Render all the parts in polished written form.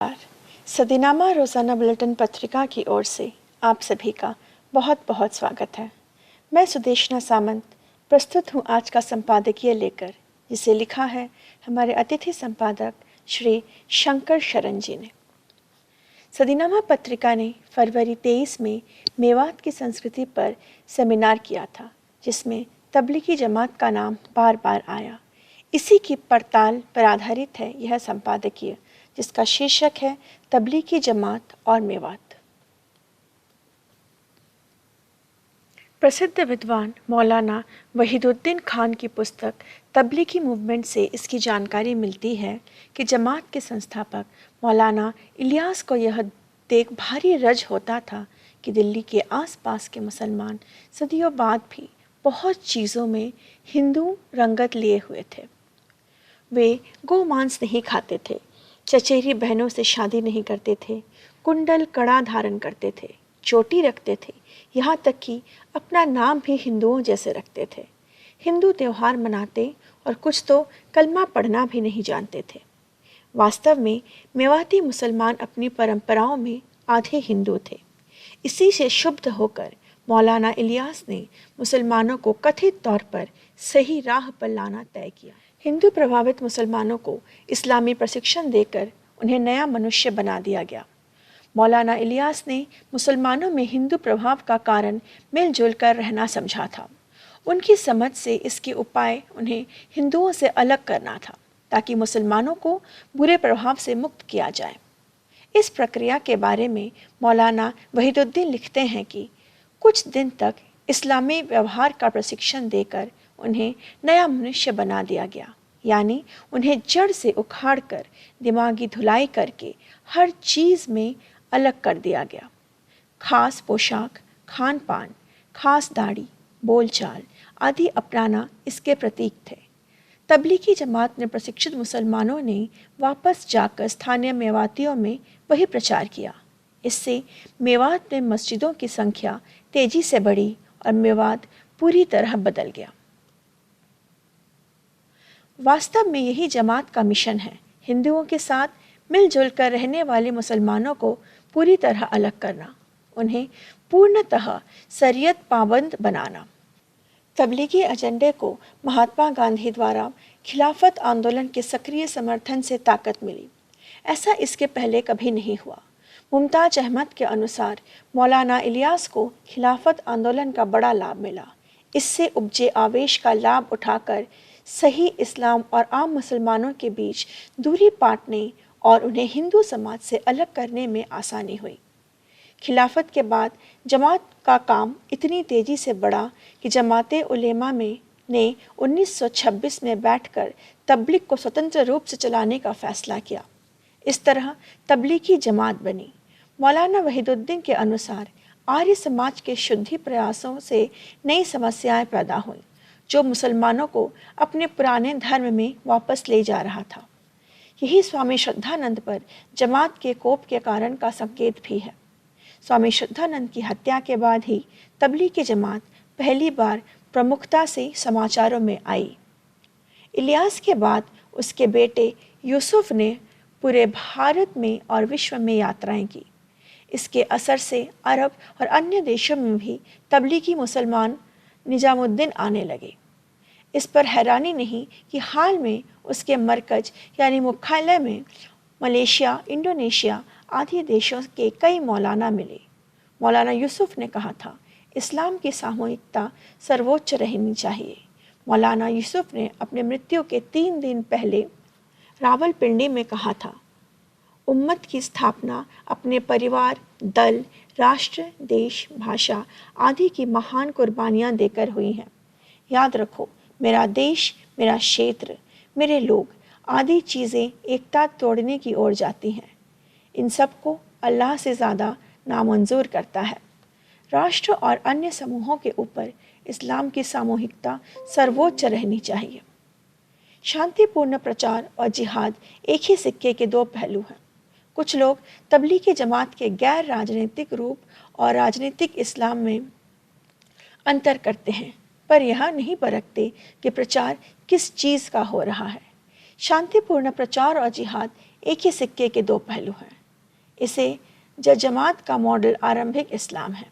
सदीनामा रोज़ाना बुलेटिन पत्रिका की ओर से आप सभी का बहुत बहुत स्वागत है। मैं सुदेशना सामंत प्रस्तुत हूँ आज का संपादकीय लेकर, जिसे लिखा है हमारे अतिथि संपादक श्री शंकर शरण जी ने। सदीनामा पत्रिका ने फरवरी 23 में मेवात की संस्कृति पर सेमिनार किया था, जिसमें तबलीगी जमात का नाम बार बार आया। इसी की पड़ताल पर आधारित है यह संपादकीय, जिसका शीर्षक है तबलीगी जमात और मेवात। प्रसिद्ध विद्वान मौलाना वहीदुद्दीन खान की पुस्तक तबलीगी मूवमेंट से इसकी जानकारी मिलती है कि जमात के संस्थापक मौलाना इलियास को यह देख भारी रज होता था कि दिल्ली के आसपास के मुसलमान सदियों बाद भी बहुत चीज़ों में हिंदू रंगत लिए हुए थे। वे गोमांस नहीं खाते थे, चचेरी बहनों से शादी नहीं करते थे, कुंडल कड़ा धारण करते थे, चोटी रखते थे, यहाँ तक कि अपना नाम भी हिंदुओं जैसे रखते थे। हिंदू त्यौहार मनाते और कुछ तो कलमा पढ़ना भी नहीं जानते थे। वास्तव में मेवाती मुसलमान अपनी परंपराओं में आधे हिंदू थे। इसी से शुद्ध होकर मौलाना इलियास ने मुसलमानों को कथित तौर पर सही राह पर लाना तय किया। हिंदू प्रभावित मुसलमानों को इस्लामी प्रशिक्षण देकर उन्हें नया मनुष्य बना दिया गया। मौलाना इलियास ने मुसलमानों में हिंदू प्रभाव का कारण मिलजुल कर रहना समझा था। उनकी समझ से इसके उपाय उन्हें हिंदुओं से अलग करना था, ताकि मुसलमानों को बुरे प्रभाव से मुक्त किया जाए। इस प्रक्रिया के बारे में मौलाना वहीदुद्दीन लिखते हैं कि कुछ दिन तक इस्लामी व्यवहार का प्रशिक्षण देकर उन्हें नया मनुष्य बना दिया गया, यानी उन्हें जड़ से उखाड़ कर दिमागी धुलाई करके हर चीज़ में अलग कर दिया गया। खास पोशाक, खान पान, खास दाढ़ी, बोलचाल आदि अपनाना इसके प्रतीक थे। तबलीगी जमात ने प्रशिक्षित मुसलमानों ने वापस जाकर स्थानीय मेवातियों में वही प्रचार किया। इससे मेवात में मस्जिदों की संख्या तेजी से बढ़ी और मेवात पूरी तरह बदल गया। वास्तव में यही जमात का मिशन है, हिंदुओं के साथ मिलजुल कर रहने वाले मुसलमानों को पूरी तरह अलग करना, उन्हें पूर्णतः शरीयत पाबंद बनाना। तबलीगी एजेंडे को महात्मा गांधी द्वारा खिलाफत आंदोलन के सक्रिय समर्थन से ताकत मिली। ऐसा इसके पहले कभी नहीं हुआ। मुमताज अहमद के अनुसार मौलाना इलियास को खिलाफत आंदोलन का बड़ा लाभ मिला। इससे उपजे आवेश का लाभ उठाकर सही इस्लाम और आम मुसलमानों के बीच दूरी पाटने और उन्हें हिंदू समाज से अलग करने में आसानी हुई। खिलाफत के बाद जमात का काम इतनी तेज़ी से बढ़ा कि जमाते उलेमा में ने 1926 में बैठकर तबलीग को स्वतंत्र रूप से चलाने का फैसला किया। इस तरह तबलीगी जमात बनी। मौलाना वहीदुद्दीन के अनुसार आर्य समाज के शुद्धि प्रयासों से नई समस्याएं पैदा हुईं, जो मुसलमानों को अपने पुराने धर्म में वापस ले जा रहा था। यही स्वामी श्रद्धानंद पर जमात के कोप के कारण का संकेत भी है। स्वामी श्रद्धानंद की हत्या के बाद ही तबलीगी जमात पहली बार प्रमुखता से समाचारों में आई। इलियास के बाद उसके बेटे यूसुफ ने पूरे भारत में और विश्व में यात्राएं की। इसके असर से अरब और अन्य देशों में भी तबलीगी मुसलमान निजामुद्दीन आने लगे। इस पर हैरानी नहीं कि हाल में उसके मरकज यानी मुख्यालय में मलेशिया, इंडोनेशिया आदि देशों के कई मौलाना मिले। मौलाना यूसुफ ने कहा था, इस्लाम की सामूहिकता सर्वोच्च रहनी चाहिए। मौलाना यूसुफ ने अपने मृत्यु के 3 दिन पहले रावलपिंडी में कहा था, उम्मत की स्थापना अपने परिवार, दल, राष्ट्र, देश, भाषा आदि की महान कुर्बानियाँ देकर हुई हैं। याद रखो, मेरा देश, मेरा क्षेत्र, मेरे लोग आदि चीज़ें एकता तोड़ने की ओर जाती हैं। इन सब को अल्लाह से ज़्यादा नामंजूर करता है। राष्ट्र और अन्य समूहों के ऊपर इस्लाम की सामूहिकता सर्वोच्च रहनी चाहिए। शांतिपूर्ण प्रचार और जिहाद एक ही सिक्के के 2 पहलू हैं। कुछ लोग तबलीगी जमात के गैर राजनीतिक रूप और राजनीतिक इस्लाम में अंतर करते हैं, पर यह नहीं परखते कि प्रचार किस चीज़ का हो रहा है। शांतिपूर्ण प्रचार और जिहाद एक ही सिक्के के दो पहलू हैं। इसे जमात का मॉडल आरंभिक इस्लाम है।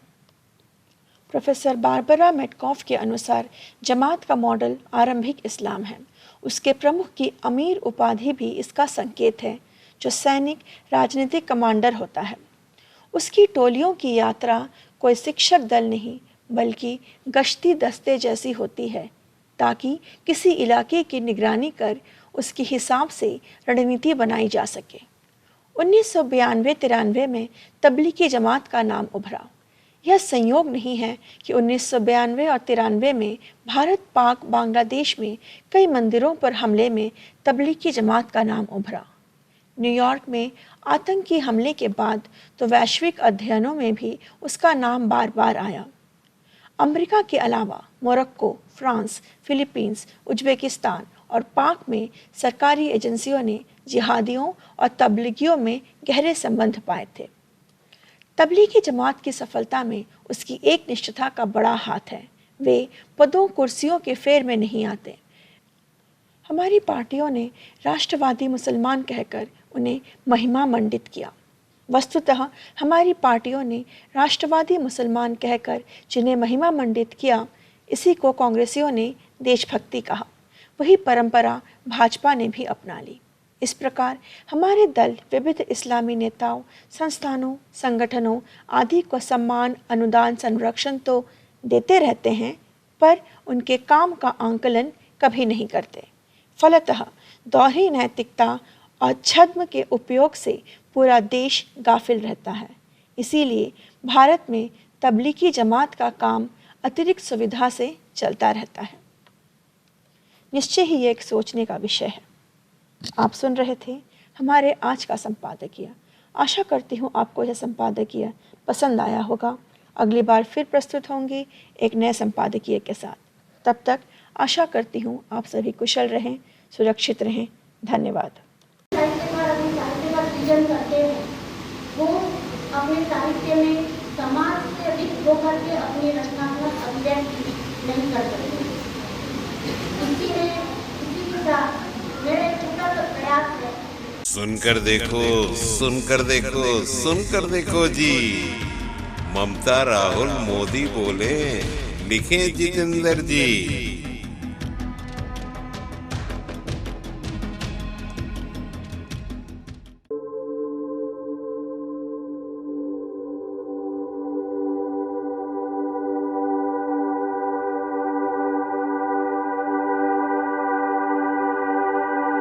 प्रोफेसर बारबरा मेटकॉफ के अनुसार जमात का मॉडल आरंभिक इस्लाम है। उसके प्रमुख की अमीर उपाधि भी इसका संकेत है, जो सैनिक राजनीतिक कमांडर होता है। उसकी टोलियों की यात्रा कोई शिक्षक दल नहीं बल्कि गश्ती दस्ते जैसी होती है, ताकि किसी इलाके की निगरानी कर उसके हिसाब से रणनीति बनाई जा सके। 1992-93 में तबलीगी जमात का नाम उभरा। यह संयोग नहीं है कि 1992 और 93 में भारत, पाक, बांग्लादेश में कई मंदिरों पर हमले में तबलीगी जमात का नाम उभरा। न्यूयॉर्क में आतंकी हमले के बाद तो वैश्विक अध्ययनों में भी उसका नाम बार बार आया। अमेरिका के अलावा मोरक्को, फ्रांस, फिलीपींस, उज्बेकिस्तान और पाक में सरकारी एजेंसियों ने जिहादियों और तबलीगियों में गहरे संबंध पाए थे। तबलीगी जमात की सफलता में उसकी एक निष्ठता का बड़ा हाथ है। वे पदों कुर्सियों के फेर में नहीं आते। हमारी पार्टियों ने राष्ट्रवादी मुसलमान कहकर उन्हें महिमा मंडित किया। वस्तुतः हमारी पार्टियों ने राष्ट्रवादी मुसलमान कहकर जिन्हें महिमा मंडित किया, इसी को कांग्रेसियों ने देशभक्ति कहा। वही परंपरा भाजपा ने भी अपना ली। इस प्रकार हमारे दल विविध इस्लामी नेताओं, संस्थानों, संगठनों आदि को सम्मान, अनुदान, संरक्षण तो देते रहते हैं, पर उनके काम का आंकलन कभी नहीं करते। फलतः दोहरी नैतिकता और छद्म के उपयोग से पूरा देश गाफिल रहता है। इसीलिए भारत में तबलीगी जमात का काम अतिरिक्त सुविधा से चलता रहता है। निश्चय ही ये एक सोचने का विषय है। आप सुन रहे थे हमारे आज का संपादकीय। आशा करती हूँ आपको यह संपादकीय पसंद आया होगा। अगली बार फिर प्रस्तुत होंगी एक नए संपादकीय के साथ। तब तक आशा करती हूँ आप सभी कुशल रहें, सुरक्षित रहें। धन्यवाद। करते हैं वो अपने साहित्य में समाज से रिक्त होकर के अपनी रचनात्मक अभिव्यक्ति नहीं कर सकते। इसी के साथ मेरा छोटा सा प्रयास है। सुनकर देखो, सुनकर देखो, सुनकर देखो जी। ममता, राहुल, मोदी बोले, लिखे जितेंद्र जी।